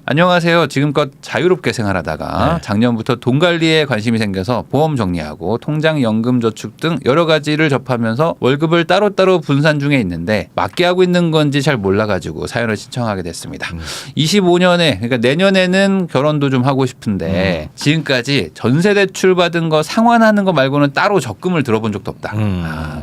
안녕하세요. 지금껏 자유롭게 생활하다가 작년부터 돈 관리에 관심이 생겨서 보험 정리하고 통장 연금 저축 등 여러 가지를 접하면서 월급을 따로따로 분산 중에 있는데 맞게 하고 있는 건지 잘 몰라가지고 사연을 신청하게 됐습니다. 25년에 그러니까 내년에는 결혼도 좀 하고 싶은데 지금까지 전세 대출 받은 거 상환하는 거 말고는 따로 적금을 들어본 적도 없다.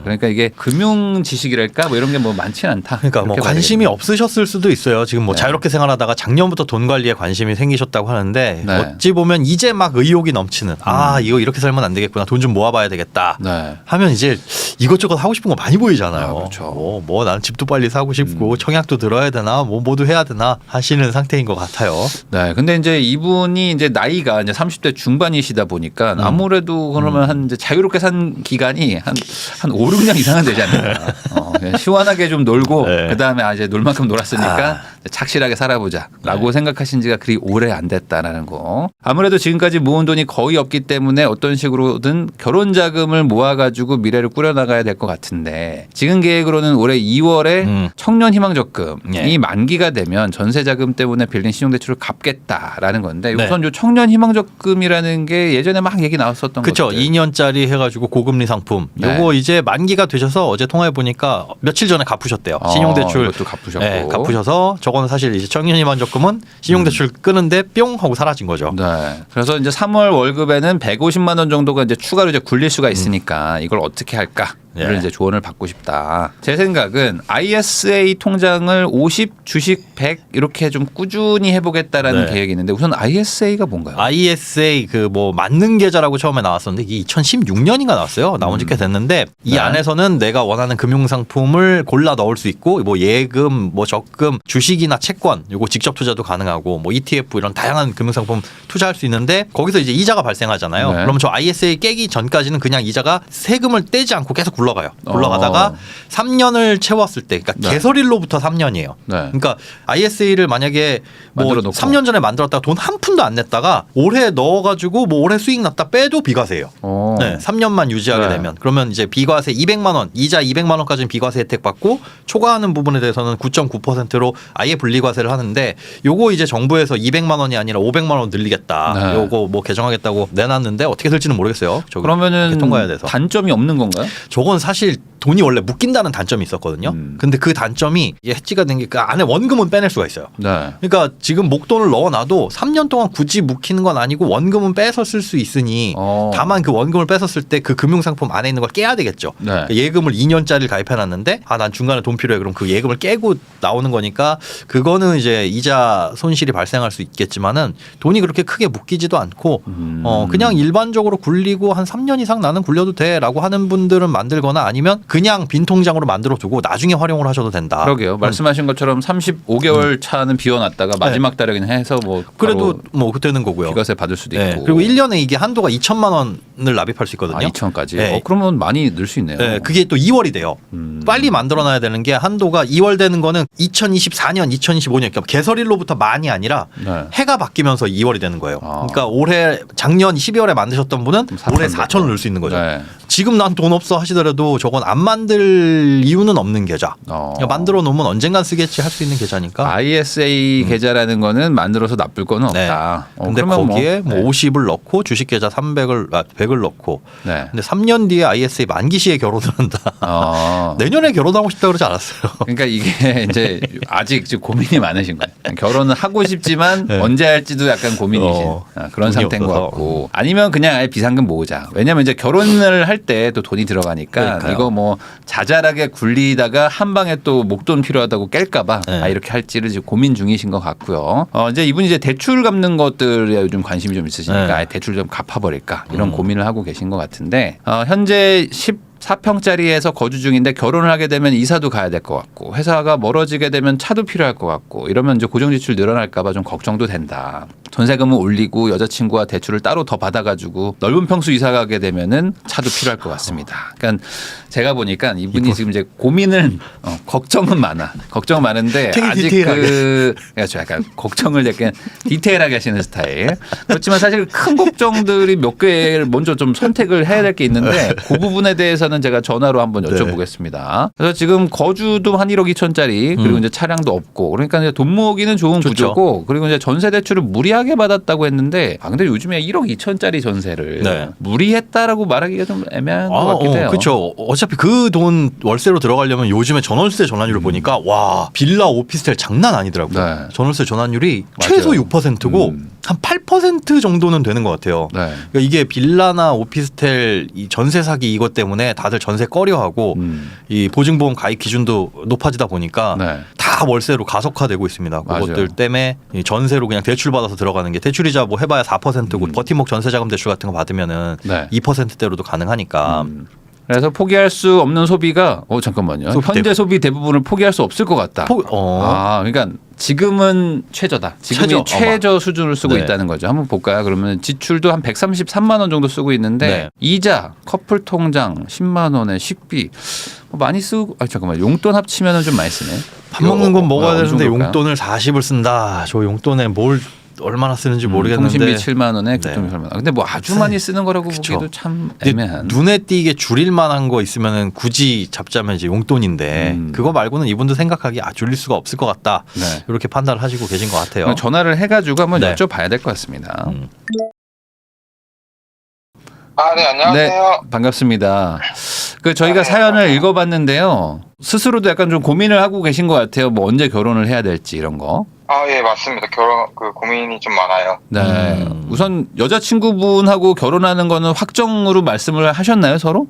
그러니까 이게 금융 지식이랄까 뭐 이런 게 뭐 많지는 않다. 그러니까 뭐 관심이 없으셨을 수도 있어요. 지금 뭐 자유롭게 생활하다가 작년부터 돈 관리에 관심이 생기셨다고 하는데 어찌 보면 이제 막 의욕이 넘치는 이거 이렇게 살면 안 되겠구나. 돈 좀 모아봐야 되겠다. 하면 이제 이것저것 하고 싶은 거 많이 보이잖아요. 그렇죠. 뭐 나는 집도 빨리 사고 싶고 청약도 들어야 되나 뭐 모두 해야 되나 하시는 상태인 것 같아요. 네. 근데 이제 이분이 이제 나이가 이제 30대 중반이시다 보니까 아무래도 그러면 한 이제 자유롭게 산 기간이 한 5, 6년 이상은 되지 않을까. 그냥 시원하게 좀 놀고 그다음에 이제 놀 만큼 놀았으니까 착실하게 살아보자라고 생각하신 지가 그리 오래 안 됐다라는 거. 아무래도 지금까지 모은 돈이 거의 없기 때문에 어떤 식으로든 결혼 자금을 모아가지고 미래를 꾸려나가야 될 것 같은데 지금 계획으로는 올해 2월에 청년 희망 적금이 만기가 되면 전세 자금 때문에 빌린 신용대출을 갚겠다라는 건데 우선 요 청년 희망 적금이라는 게 예전에 막 얘기 나왔었던 거죠. 그렇죠. 2년짜리 해가지고 고금리 상품. 요거 이제 만기가 되셔서 어제 통화해 보니까 며칠 전에 갚으셨대요. 신용대출 이것도 갚으셨고. 갚으셔서 저거는 사실 이제 청년 희망 적금은 신용대출 끄는데 뿅 하고 사라진 거죠. 네. 그래서 이제 3월 월급에는 150만 원 정도가 이제 추가로 이제 굴릴 수가 있으니까 이걸 어떻게 할까? 를 이제 조언을 받고 싶다. 제 생각은 ISA 통장을 50, 주식 100 이렇게 좀 꾸준히 해보겠다라는 계획이 있는데 우선 ISA가 뭔가요? ISA 그 뭐 맞는 계좌라고 처음에 나왔었는데 이게 2016년인가 나왔어요. 나온 지 꽤 됐는데 이 안에서는 내가 원하는 금융 상품을 골라 넣을 수 있고 뭐 예금, 뭐 적금, 주식이나 채권 요거 직접 투자도 가능하고 뭐 ETF 이런 다양한 금융 상품 투자할 수 있는데 거기서 이제 이자가 발생하잖아요. 그럼 저 ISA 깨기 전까지는 그냥 이자가 세금을 떼지 않고 계속 굴러가요. 굴러가다가 3년을 채웠을 때, 그러니까 개설일로부터 3년이에요. 그러니까 ISA를 만약에 뭐 3년 전에 만들었다가 돈 한 푼도 안 냈다가 올해 넣어가지고 뭐 올해 수익 났다 빼도 비과세예요. 3년만 유지하게 되면 그러면 이제 비과세 200만 원, 이자 200만 원까지는 비과세 혜택 받고 초과하는 부분에 대해서는 9.9%로 아예 분리과세를 하는데 요거 이제 정부에서 200만 원이 아니라 500만 원 늘리겠다. 요거 뭐 개정하겠다고 내놨는데 어떻게 될지는 모르겠어요. 그러면은 통과해야 돼서. 단점이 없는 건가요? 저건 사실 돈이 원래 묶인다는 단점이 있었거든요. 근데 그 단점이 해지가 된 게 그 안에 원금은 빼낼 수가 있어요. 그러니까 지금 목돈을 넣어놔도 3년 동안 굳이 묶이는 건 아니고 원금은 빼서 쓸 수 있으니 다만 그 원금을 뺏었을 때 그 금융상품 안에 있는 걸 깨야 되겠죠. 그러니까 예금을 2년짜리를 가입해놨는데 난 중간에 돈 필요해. 그럼 그 예금을 깨고 나오는 거니까 그거는 이제 이자 손실이 발생할 수 있겠지만은 돈이 그렇게 크게 묶이지도 않고 그냥 일반적으로 굴리고 한 3년 이상 나는 굴려도 돼라고 하는 분들은 만들거나 아니면 그냥 빈 통장으로 만들어 두고 나중에 활용을 하셔도 된다. 그러게요. 말씀하신 것처럼 35개월 차는 비워놨다가 마지막 달에 그냥 해서 뭐 그래도 뭐 그때는 거고요. 비과세 받을 수도 있고. 그리고 1년에 이게 한도가 2천만 원을 납입할 수 있거든요. 2천까지. 그러면 많이 늘 수 있네요. 그게 또 2월이 돼요. 빨리 만들어놔야 되는 게 한도가 2월 되는 거는 2024년, 2025년 그러니까 개설일로부터 만이 아니라 해가 바뀌면서 2월이 되는 거예요. 그러니까 올해 작년 12월에 만드셨던 분은 올해 4천을 넣을 수 있는 거죠. 지금 난 돈 없어 하시더라도 저건 안 만들 이유는 없는 계좌. 그러니까 만들어 놓으면 언젠간 쓰겠지 할 수 있는 계좌니까. ISA 계좌라는 거는 만들어서 나쁠 거는 없다. 근데 거기에 뭐 50을 넣고 주식 계좌 100을 넣고. 근데 3년 뒤에 ISA 만기 시에 결혼을 한다. 내년에 결혼하고 싶다 그러지 않았어요. 그러니까 이게 이제 아직 고민이 많으신 거예요. 결혼은 하고 싶지만 언제 할지도 약간 고민이신 그런 상태인 것 같고. 아니면 그냥 아예 비상금 모으자. 왜냐하면 이제 결혼을 할 때 또 돈이 들어가니까 이거 뭐 자잘하게 굴리다가 한 방에 또 목돈 필요하다고 깰까봐 이렇게 할지를 지금 고민 중이신 것 같고요. 이제 이분이 이제 대출 갚는 것들에 요즘 관심이 좀 있으시니까 아예 대출 좀 갚아버릴까 이런 고민을 하고 계신 것 같은데 현재 4평짜리에서 거주 중인데 결혼을 하게 되면 이사도 가야 될 것 같고 회사가 멀어지게 되면 차도 필요할 것 같고 이러면 이제 고정지출 늘어날까 봐 좀 걱정도 된다. 전세금을 올리고 여자친구와 대출을 따로 더 받아가지고 넓은 평수 이사 가게 되면은 차도 필요할 것 같습니다. 그러니까 제가 보니까 이분이 지금 이제 고민은 걱정은 많아. 걱정은 많은데 되게 아직 디테일하게. 그렇죠. 약간 걱정을 약간 디테일하게 하시는 스타일. 그렇지만 사실 큰 걱정들이 몇 개를 먼저 좀 선택을 해야 될 게 있는데 그 부분에 대해서는 제가 전화로 한번 여쭤보겠습니다. 그래서 지금 거주도 한 1억 2천짜리 그리고 이제 차량도 없고 그러니까 이제 돈 모으기는 좋은 좋죠. 구조고 그리고 이제 전세 대출을 무리하게 받았다고 했는데 근데 요즘에 1억 2천짜리 전세를 네. 무리했다라고 말하기가 좀 애매한 것 같기도 해요. 그렇죠. 어차피 그 돈 월세로 들어가려면 요즘에 전월세 전환율을 보니까 와 빌라 오피스텔 장난 아니더라고요. 네. 전월세 전환율이 맞아요. 최소 6%고 한 8% 정도는 되는 것 같아요. 네. 그러니까 이게 빌라나 오피스텔 이 전세 사기 이것 때문에 다들 전세 꺼려하고 이 보증보험 가입 기준도 높아지다 보니까 네. 다 월세로 가속화되고 있습니다. 맞아요. 그것들 때문에 이 전세로 그냥 대출 받아서 들어가는 게 대출이자 뭐 해봐야 4%고 버팀목 전세자금 대출 같은 거 받으면은 네. 2%대로도 가능하니까. 그래서 포기할 수 없는 소비가 잠깐만요. 소비 현재 소비 대부분을 포기할 수 없을 것 같다. 그러니까 지금은 최저다. 지금이 최저 수준을 쓰고 네. 있다는 거죠. 한번 볼까요? 그러면 지출도 한 133만 원 정도 쓰고 있는데 네. 이자, 커플 통장 10만 원에 식비 많이 쓰고 잠깐만 용돈 합치면은 좀 많이 쓰네. 밥 먹는 건 먹어야 어느 되는데 정도일까요? 용돈을 40을 쓴다. 저 용돈에 뭘 얼마나 쓰는지 모르겠는데. 통신비 7만 원에 네. 교통비 8만 원. 근데 뭐 아주 많이 쓰는 거라고 그쵸. 보기도 참 근데 애매한. 눈에 띄게 줄일 만한 거 있으면은 굳이 잡자면 이제 용돈인데 그거 말고는 이분도 생각하기 줄일 수가 없을 것 같다. 네. 이렇게 판단을 하시고 계신 것 같아요. 전화를 해가지고 한번 네. 여쭤봐야 될 것 같습니다. 네, 안녕하세요. 반갑습니다. 저희가 사연을 읽어봤는데요. 스스로도 약간 좀 고민을 하고 계신 것 같아요. 뭐 언제 결혼을 해야 될지 이런 거. 예, 맞습니다. 고민이 좀 많아요. 네. 우선 여자친구분하고 결혼하는 거는 확정으로 말씀을 하셨나요, 서로?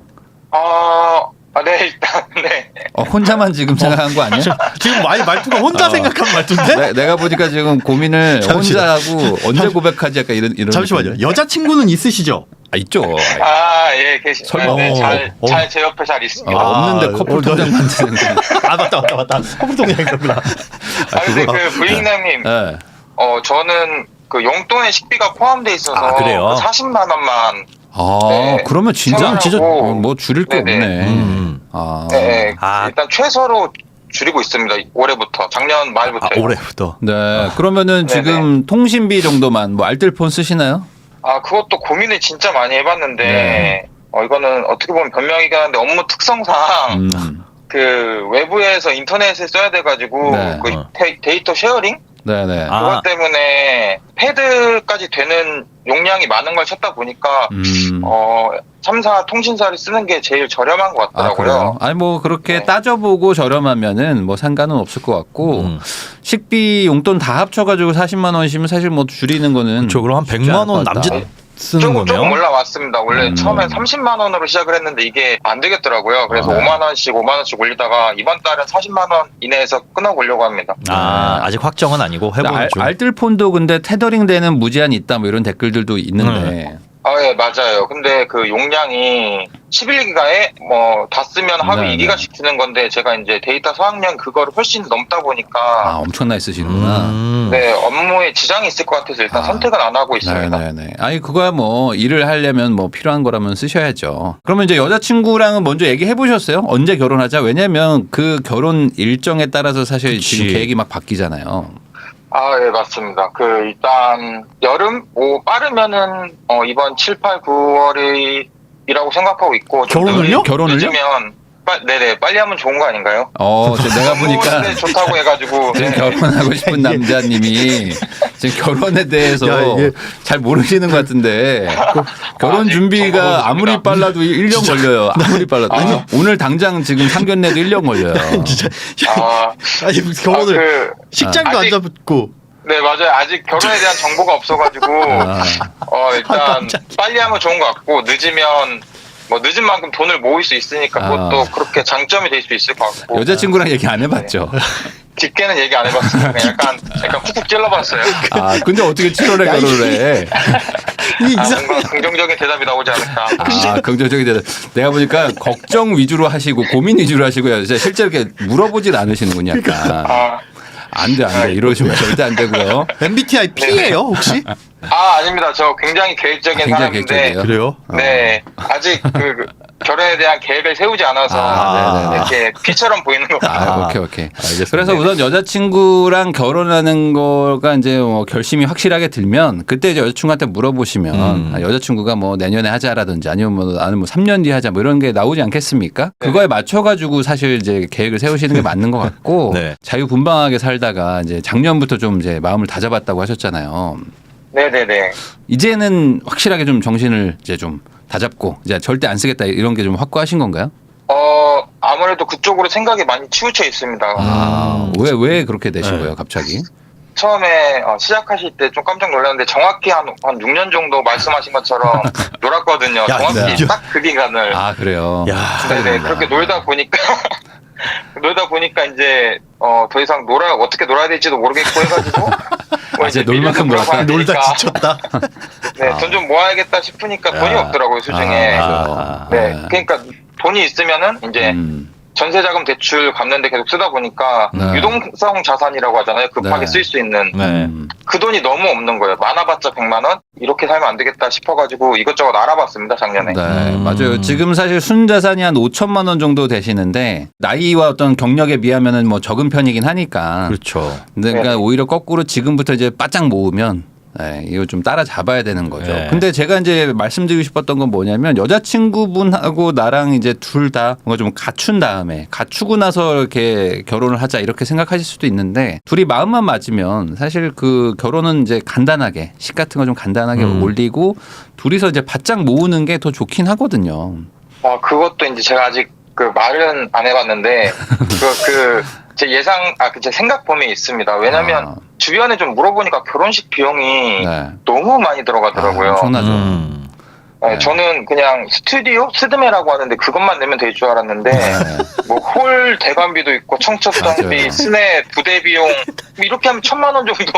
네, 일단, 네. 혼자만 지금 생각한 거 아니야? 지금 말투가 혼자 생각한 말투인데? 내가 보니까 지금 고민을 혼자 하고 언제 고백하지 약간 이런 잠시만요. 느낌인데. 여자친구는 있으시죠? 있죠. 예, 설마. 네, 잘 제 옆에 잘 있습니다. 없는데 커플 통장 만드는 거. 맞다. 커플 통장이구나. 근데 부인장님, 네. 저는 용돈에 식비가 포함돼 있어서 그래요? 40만 원만. 네, 그러면 진짜 생활하고, 뭐 줄일 게 네네. 없네. 네, 일단 최소로 줄이고 있습니다. 올해부터, 작년 말부터. 올해부터. 네. 그러면은 네네. 지금 통신비 정도만 뭐 알뜰폰 쓰시나요? 그것도 고민을 진짜 많이 해봤는데, 네. 이거는 어떻게 보면 변명이긴 한데 업무 특성상 외부에서 인터넷에 써야 돼가지고 네. 데이터 쉐어링? 네네. 그것 때문에 패드까지 되는 용량이 많은 걸 찾다 보니까 3사 통신사를 쓰는 게 제일 저렴한 것 같더라고요. 그래요? 아니 뭐 그렇게 네. 따져보고 저렴하면은 뭐 상관은 없을 것 같고 식비 용돈 다 합쳐가지고 40만 원이시면 사실 뭐 줄이는 거는 그렇죠. 그럼 한 쉽지 100만 않을 것 원 같다. 남짓 쓰는 거네요. 조금 올라왔습니다. 원래 처음엔 30만 원으로 시작을 했는데 이게 안 되겠더라고요. 그래서 네. 5만 원씩 올리다가 이번 달은 40만 원 이내에서 끊어보려고 합니다. 아직 확정은 아니고 해보는 중. 알뜰폰도 근데 테더링 되는 무제한 있다 뭐 이런 댓글들도 있는데 예, 맞아요. 근데 그 용량이 11기가에 다 쓰면 하루 네, 2기가씩 주는 건데 제가 이제 데이터 소학량 그거를 훨씬 넘다 보니까 엄청나게 쓰시는구나. 네, 업무에 지장이 있을 것 같아서 일단 선택은 안 하고 있습니다. 네네네. 아니 그거야 뭐 일을 하려면 뭐 필요한 거라면 쓰셔야죠. 그러면 이제 여자친구랑은 먼저 얘기해 보셨어요? 언제 결혼하자? 왜냐면 그 결혼 일정에 따라서 사실 지금 계획이 막 바뀌잖아요. 예, 맞습니다. 일단 여름 빠르면은 이번 7, 8, 9월이라고 생각하고 있고 결혼을요? 늦으면 네네 빨리 하면 좋은 거 아닌가요? 내가 보니까 좋다고 해가지고 지금 네. 결혼하고 싶은 남자님이 지금 결혼에 대해서 잘 모르시는 것 같은데 결혼 준비가 아무리 빨라도 1년 걸려요. 아무리 빨라도 오늘 당장 지금 상견례도 1년 걸려요. 진짜. 아니 결혼을 식장도 안 잡고. 네, 맞아요. 아직 결혼에 대한 정보가 없어가지고 일단 빨리 하면 좋은 것 같고 늦으면 늦은 만큼 돈을 모을 수 있으니까 그것도 그렇게 장점이 될 수 있을 것 같고. 여자친구랑 얘기 안 해봤죠? 깊게는 얘기 안 해봤어요. 그냥 약간 쿡쿡 찔러봤어요. 근데 어떻게 7월에 결혼을 해? 뭔가 긍정적인 대답이 나오지 않을까. 긍정적인 대답. 내가 보니까 걱정 위주로 하시고 고민 위주로 하시고요. 실제 이렇게 물어보질 않으시는군요. 약간. 안 돼. 이러시면 절대 안 되고요. MBTI P예요 혹시? 아닙니다. 저 굉장히 계획적인 굉장히 사람인데. 계획적이에요. 그래요? 네. 아직 결혼에 대한 계획을 세우지 않아서 이렇게 P처럼 보이는 겁니다. 오케이. 그래서 우선 여자친구랑 결혼하는 거가 이제 뭐 결심이 확실하게 들면 그때 이제 여자친구한테 물어보시면 여자친구가 뭐 내년에 하자라든지 아니면 뭐 나는 뭐 3년 뒤에 하자 뭐 이런 게 나오지 않겠습니까? 그거에 맞춰가지고 사실 이제 계획을 세우시는 게 맞는 것 같고 네. 자유분방하게 살다가 이제 작년부터 좀 이제 마음을 다잡았다고 하셨잖아요. 네네네. 이제는 확실하게 좀 정신을 이제 좀 다잡고 이제 절대 안 쓰겠다 이런 게 좀 확고하신 건가요? 아무래도 그쪽으로 생각이 많이 치우쳐 있습니다. 왜 그렇게 되신 거예요, 갑자기? 처음에 시작하실 때 좀 깜짝 놀랐는데 정확히 한 6년 정도 말씀하신 것처럼 놀았거든요. 야, 정확히 진짜? 딱 그 기간을. 그래요. 야. 네네. 그렇게 놀다 보니까 이제 더 이상 어떻게 놀아야 될지도 모르겠고 해가지고 이제 놀 만큼 놀아야 놀다 되니까. 지쳤다. 네, 돈 좀 모아야겠다 싶으니까 돈이 없더라고요, 수중에. 네, 그러니까 돈이 있으면은 이제 전세자금 대출 갚는데 계속 쓰다 보니까 네. 유동성 자산이라고 하잖아요. 급하게 네. 쓸 수 있는. 네. 그 돈이 너무 없는 거예요. 많아봤자 100만 원? 이렇게 살면 안 되겠다 싶어가지고 이것저것 알아봤습니다, 작년에. 네, 맞아요. 지금 사실 순자산이 한 5천만 원 정도 되시는데 나이와 어떤 경력에 비하면은 뭐 적은 편이긴 하니까. 그렇죠. 근데 그러니까 네. 오히려 거꾸로 지금부터 이제 바짝 모으면 이거 좀 따라잡아야 되는 거죠. 네. 근데 제가 이제 말씀드리고 싶었던 건 뭐냐면 여자친구분하고 나랑 이제 둘 다 뭔가 좀 갖추고 나서 이렇게 결혼을 하자 이렇게 생각하실 수도 있는데 둘이 마음만 맞으면 사실 그 결혼은 이제 간단하게 식 같은 거 좀 간단하게 올리고 둘이서 이제 바짝 모으는 게 더 좋긴 하거든요. 그것도 이제 제가 아직 그 말은 안 해봤는데 제 제 생각 범위에 있습니다. 왜냐면 주변에 좀 물어보니까 결혼식 비용이 너무 많이 들어가더라고요. 엄청나죠. 네. 저는 그냥 스튜디오 스드메라고 하는데 그것만 내면 될 줄 알았는데 뭐 홀 대관비도 있고 청첩장비, 스네 부대 비용 이렇게 하면 1,000만 원 정도.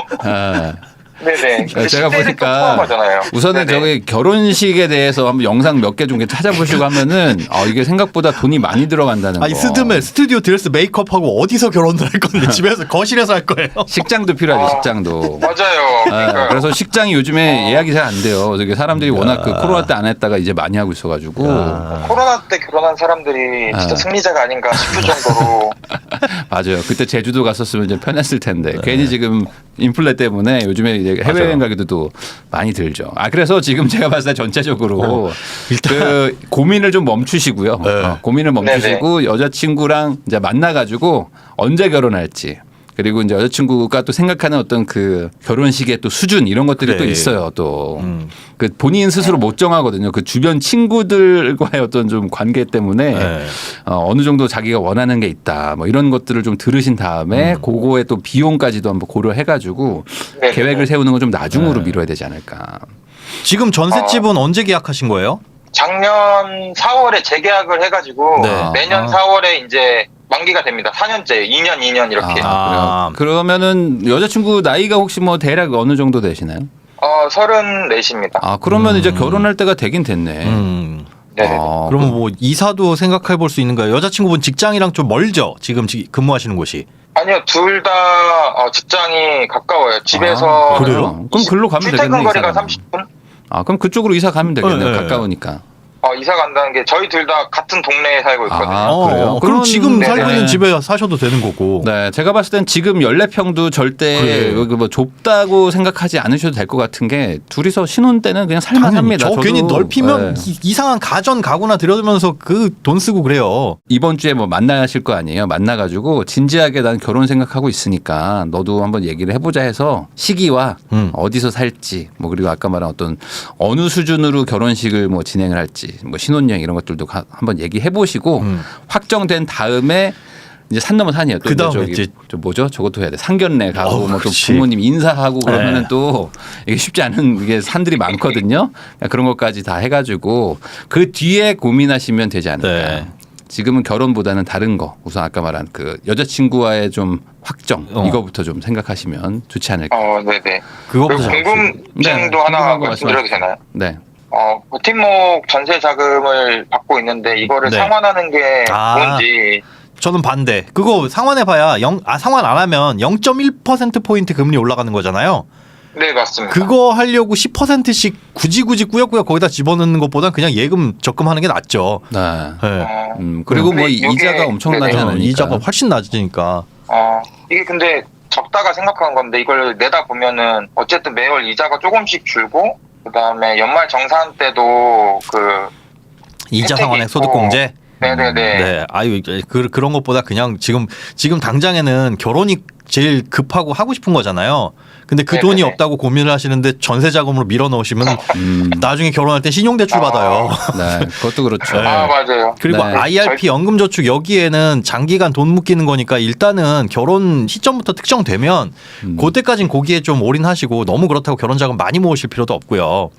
네네. 제가 보니까 우선은 저기 결혼식에 대해서 한번 영상 몇 개 좀 찾아보시고 하면은 이게 생각보다 돈이 많이 들어간다는 거. 스드메 스튜디오 드레스 메이크업하고 어디서 결혼을 할 건데 집에서 거실에서 할 거예요. 식장도 필요하죠. 식장도. 맞아요. 그래서 식장이 요즘에 예약이 잘 안 돼요. 저기 사람들이 워낙 그 코로나 때 안 했다가 이제 많이 하고 있어가지고. 코로나 때 결혼한 사람들이 진짜 승리자가 아닌가 싶을 정도로. 맞아요. 그때 제주도 갔었으면 이제 편했을 텐데 괜히 지금 인플레 때문에 요즘에 이제 해외여행 가기도 많이 들죠. 그래서 지금 제가 봤을 때 전체적으로 그 고민을 좀 멈추시고요. 고민을 멈추시고 여자친구랑 이제 만나가지고 언제 결혼할지. 그리고 이제 여자친구가 또 생각하는 어떤 그 결혼식의 또 수준 이런 것들이 또 있어요. 또 그 본인 스스로 못 정하거든요. 그 주변 친구들과의 어떤 좀 관계 때문에 어느 정도 자기가 원하는 게 있다. 뭐 이런 것들을 좀 들으신 다음에 그거에 또 비용까지도 한번 고려해가지고 계획을 세우는 건 좀 나중으로 미뤄야 되지 않을까. 지금 전셋집은 언제 계약하신 거예요? 작년 4월에 재계약을 해가지고 내년 4월에 이제 만기가 됩니다. 4년째, 2년 이렇게. 그러면은 여자친구 나이가 혹시 뭐 대략 어느 정도 되시나요? 34입니다. 그러면 이제 결혼할 때가 되긴 됐네. 네. 그러면 뭐 이사도 생각해 볼 수 있는가요? 여자친구분 직장이랑 좀 멀죠? 지금 근무하시는 곳이? 아니요, 둘 다 직장이 가까워요. 집에서. 그래요? 그럼 글로 가면 되겠네. 출퇴근 거리가 30분? 그럼 그쪽으로 이사 가면 되겠네요. 가까우니까. 이사 간다는 게 저희 둘 다 같은 동네에 살고 있거든요. 그래요? 그럼 지금 네네. 살고 있는 집에 사셔도 되는 거고. 네, 제가 봤을 땐 지금 14평도 절대 여기 뭐 좁다고 생각하지 않으셔도 될 것 같은 게 둘이서 신혼 때는 그냥 살만합니다. 저 괜히 넓히면 이상한 가전 가구나 들여두면서 그 돈 쓰고 그래요. 이번 주에 뭐 만나실 거 아니에요. 만나가지고 진지하게 난 결혼 생각하고 있으니까 너도 한번 얘기를 해보자 해서 시기와 어디서 살지 뭐 그리고 아까 말한 어떤 어느 수준으로 결혼식을 뭐 진행을 할지 뭐 신혼여행 이런 것들도 한번 얘기해 보시고 확정된 다음에 이제 산 넘어 산이에요. 또 그다음에 이제 뭐죠? 저것도 해야 돼. 상견례 가고 뭐 또 그렇지. 부모님 인사하고 그러면은 또 이게 쉽지 않은 이게 산들이 많거든요. 그런 것까지 다 해가지고 그 뒤에 고민하시면 되지 않을까. 지금은 결혼보다는 다른 거 우선 아까 말한 그 여자친구와의 좀 확정 이거부터 좀 생각하시면 좋지 않을까. 네네. 그거부터 궁금증도 하나 말씀드려도 되나요? 네. 버팀목 전세 자금을 받고 있는데 이거를 상환하는 게 좋은지 저는 반대. 그거 상환해봐야 상환 안 하면 0.1%포인트 금리 올라가는 거잖아요. 네, 맞습니다. 그거 하려고 10%씩 굳이 꾸역꾸역 거기다 집어넣는 것보다 그냥 예금 적금하는 게 낫죠. 네. 네. 그리고 뭐 근데 요게- 이자가 엄청나지 네네. 않으니까. 이자가 훨씬 낮으니까. 이게 근데 적다가 생각하는 건데 이걸 내다 보면은 어쨌든 매월 이자가 조금씩 줄고 그다음에 연말 정산 때도 그 이자 혜택이 상환액 있고. 소득공제. 네네네. 네, 아유 그런 것보다 그냥 지금 당장에는 결혼이 제일 급하고 하고 싶은 거잖아요. 근데 그 돈이 네네네. 없다고 고민을 하시는데 전세 자금으로 밀어 넣으시면 음. 나중에 결혼할 때 신용대출 받아요. 네, 그것도 그렇죠. 네. 맞아요. 그리고 네. IRP 연금저축 여기에는 장기간 돈 묶이는 거니까 일단은 결혼 시점부터 특정되면 그때까진 거기에 좀 올인하시고 너무 그렇다고 결혼 자금 많이 모으실 필요도 없고요.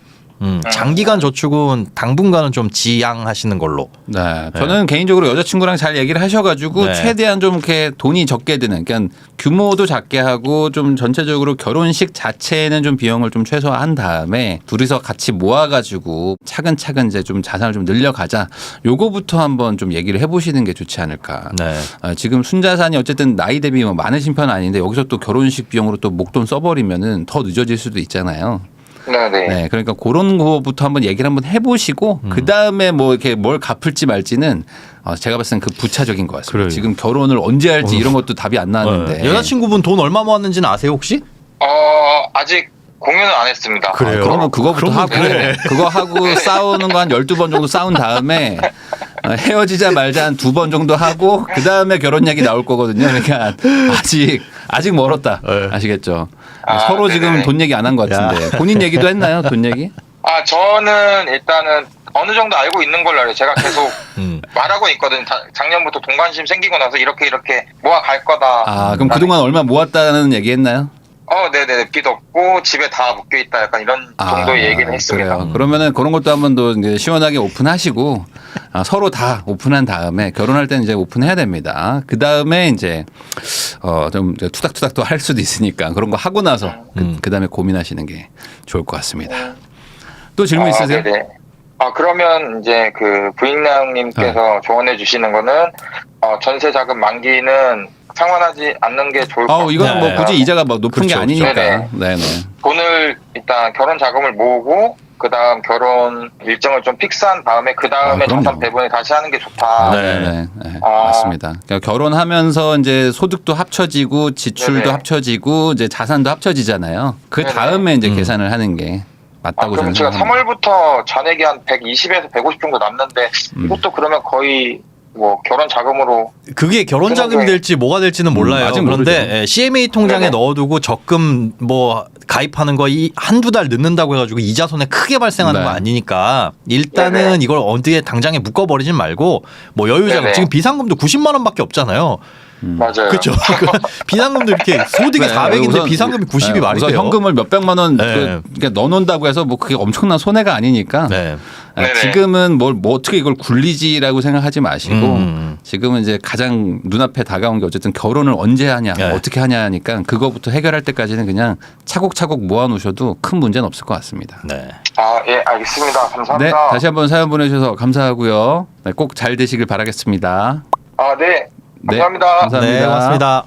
장기간 저축은 당분간은 좀 지양하시는 걸로. 네, 저는 개인적으로 여자친구랑 잘 얘기를 하셔가지고 네. 최대한 좀 이렇게 돈이 적게 드는, 그러니까 규모도 작게 하고 좀 전체적으로 결혼식 자체에는 좀 비용을 좀 최소화한 다음에 둘이서 같이 모아가지고 차근차근 이제 좀 자산을 좀 늘려가자. 요거부터 한번 좀 얘기를 해보시는 게 좋지 않을까. 네. 지금 순자산이 어쨌든 나이 대비 뭐 많으신 편은 아닌데 여기서 또 결혼식 비용으로 또 목돈 써버리면은 더 늦어질 수도 있잖아요. 네네. 네, 그러니까 그런 거부터 한번 얘기를 한번 해보시고 그 다음에 뭐 이렇게 뭘 갚을지 말지는 제가 봤을 땐 그 부차적인 것 같습니다. 그래요. 지금 결혼을 언제 할지 이런 것도 답이 안 나왔는데. 네. 여자친구분 돈 얼마 모았는지는 아세요 혹시? 아직 공유는 안 했습니다. 그래요? 그러면 그거부터 그러면 하고 그래. 그거 하고 싸우는 거 한 12번 정도 싸운 다음에 헤어지자 말자 한 2번 정도 하고 그 다음에 결혼 얘기 나올 거거든요. 그러니까 아직 멀었다. 네. 아시겠죠? 아, 서로 지금 네네. 돈 얘기 안 한 것 같은데 본인 얘기도 했나요? 돈 얘기? 저는 일단은 어느 정도 알고 있는 걸로 알아요. 제가 계속 말하고 있거든요. 작년부터 돈 관심 생기고 나서 이렇게 모아 갈 거다. 그럼 그동안 얼마 모았다는 얘기 했나요? 네네. 빚 없고 집에 다 묶여 있다. 약간 이런 정도의 얘기는 했습니다. 그래요. 그러면은 그런 것도 한번 더 이제 시원하게 오픈하시고 서로 다 오픈한 다음에 결혼할 때는 이제 오픈해야 됩니다. 그 다음에 이제 좀 이제 투닥투닥도 할 수도 있으니까 그런 거 하고 나서 그 다음에 고민하시는 게 좋을 것 같습니다. 또 질문 있으세요? 네네. 그러면 이제 그 부인장님께서 조언해 주시는 거는 전세 자금 만기는 상환하지 않는 게 좋을 것 같아요. 이건 뭐 네. 굳이 이자가 뭐 높은 게 그렇죠, 아니니까. 그렇죠. 네네. 돈을 일단 결혼 자금을 모으고 그다음 결혼 일정을 좀 픽스한 다음에 그다음에 그럼요. 자산 배분을 다시 하는 게 좋다. 네. 맞습니다. 그러니까 결혼하면서 이제 소득도 합쳐지고 지출도 네네. 합쳐지고 이제 자산도 합쳐지잖아요. 그 네네. 다음에 이제 계산을 하는 게 맞다고 그럼 저는 제가 생각합니다. 3월부터 잔액이 한 120에서 150 정도 남는데 이것도 그러면 거의 뭐 결혼 자금으로 그게 결혼 자금이 될지 뭐가 될지는 몰라요. 아직 그런데 모르죠. CMA 통장에 네네. 넣어두고 적금 뭐 가입하는 거 한두 달 늦는다고 해가지고 이자 손해 크게 발생하는 네. 거 아니니까 일단은 네네. 이걸 어디에 당장에 묶어버리진 말고 뭐 여유자금 네네. 지금 비상금도 90만 원밖에 없잖아요. 맞아요. 그렇죠. 비상금도 이렇게 소득이 400인데 우선 비상금이 90이 말이 우선 돼요. 현금을 몇백만 원 네. 넣어놓는다고 해서 뭐 그게 엄청난 손해가 아니니까 네. 네네. 지금은 뭐 어떻게 이걸 굴리지라고 생각하지 마시고 음. 지금은 이제 가장 눈앞에 다가온 게 어쨌든 결혼을 언제 하냐 네. 어떻게 하냐 하니까 그거부터 해결할 때까지는 그냥 차곡차곡 모아놓으셔도 큰 문제는 없을 것 같습니다. 네. 예, 알겠습니다. 네, 감사합니다. 다시 한번 사연 보내주셔서 감사하고요. 네, 꼭 잘 되시길 바라겠습니다. 네. 네, 감사합니다. 감사합니다. 네, 맞습니다.